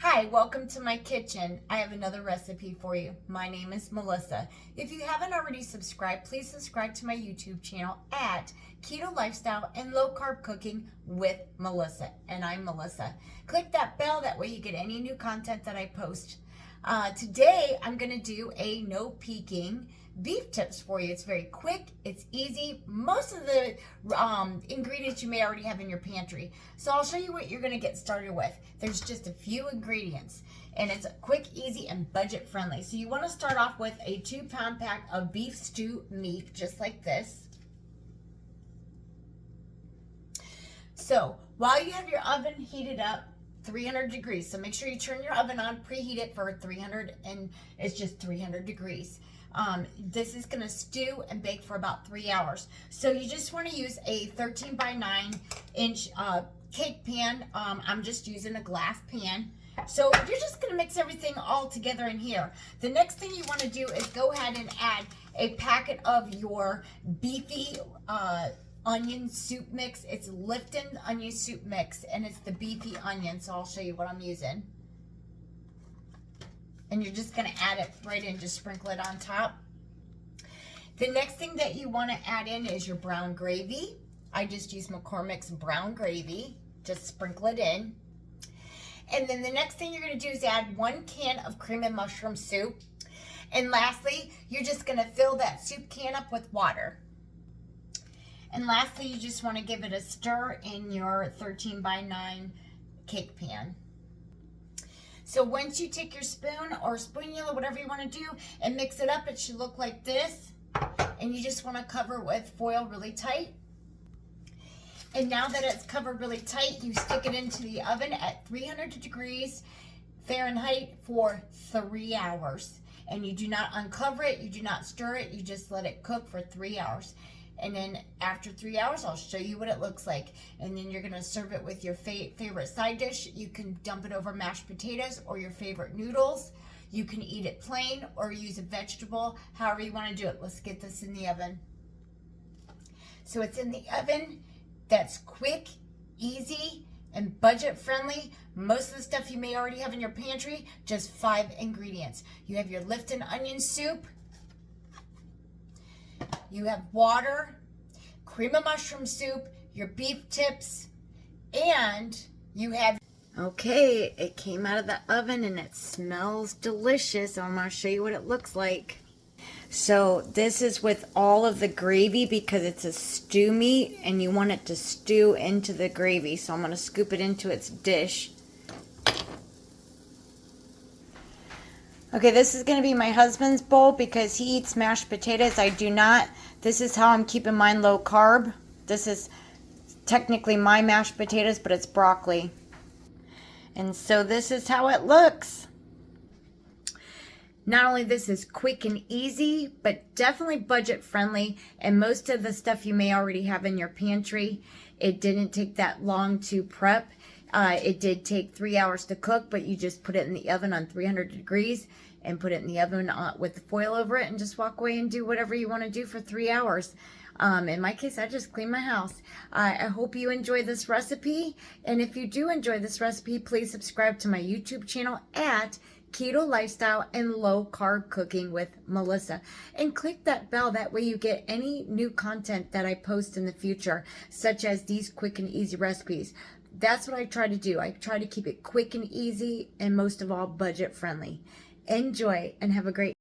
Hi, welcome to my kitchen. I have another recipe for you. My name is Melissa. If you haven't already subscribed, please subscribe to my YouTube channel at Keto Lifestyle and Low Carb Cooking with Melissa. And I'm Melissa. Click that bell, that way you get any new content that I post. Today, I'm going to do a no peeking beef tips for you. It's very quick, it's easy. Most of the ingredients you may already have in your pantry. So I'll show you what you're going to get started with. There's just a few ingredients and it's quick, easy, and budget friendly. So you want to start off with a 2-pound pack of beef stew meat, just like this. So while you have your oven heated up 300 degrees, so make sure you turn your oven on, preheat it for 300, and it's just 300 degrees. This is going to stew and bake for about 3 hours. So you just want to use a 13 by 9 inch cake pan. I'm just using a glass pan. So you're just going to mix everything all together in here. The next thing you want to do is go ahead and add a packet of your beefy onion soup mix. It's Lipton onion soup mix, and it's the beefy onion. So I'll show you what I'm using. And you're just going to add it right in, just sprinkle it on top. The next thing that you want to add in is your brown gravy. I just use McCormick's brown gravy. Just sprinkle it in. And then the next thing you're going to do is add 1 can of cream and mushroom soup. And lastly, you're just going to fill that soup can up with water. And lastly, you just want to give it a stir in your 13 by 9 cake pan. So once you take your spoon or spoonula, whatever you want to do, and mix it up, it should look like this. And you just want to cover with foil really tight. And now that it's covered really tight, you stick it into the oven at 300 degrees Fahrenheit for 3 hours. And you do not uncover it, you do not stir it, you just let it cook for 3 hours. And then after 3 hours, I'll show you what it looks like. And then you're going to serve it with your favorite side dish. You can dump it over mashed potatoes or your favorite noodles. You can eat it plain or use a vegetable, however you want to do it. Let's get this in the oven. So it's in the oven. That's quick, easy, and budget friendly. Most of the stuff you may already have in your pantry, just 5 ingredients. You have your Lipton onion soup. You have water, cream of mushroom soup, your beef tips, and you have... Okay, it came out of the oven and it smells delicious. I'm going to show you what it looks like. So this is with all of the gravy because it's a stew meat and you want it to stew into the gravy. So I'm going to scoop it into its dish. Okay, this is going to be my husband's bowl because he eats mashed potatoes. I do not. This is how I'm keeping mine low carb. This is technically my mashed potatoes, but it's broccoli. And so this is how it looks. Not only this is quick and easy, but definitely budget friendly. And most of the stuff you may already have in your pantry. It didn't take that long to prep. It did take 3 hours to cook, but you just put it in the oven on 300 degrees and put it in the oven with the foil over it and just walk away and do whatever you want to do for 3 hours. In my case, I just clean my house. I hope you enjoy this recipe. And if you do enjoy this recipe, please subscribe to my YouTube channel at Keto Lifestyle and Low Carb Cooking with Melissa. And click that bell, that way you get any new content that I post in the future, such as these quick and easy recipes. That's what I try to do. I try to keep it quick and easy and most of all budget friendly. Enjoy and have a great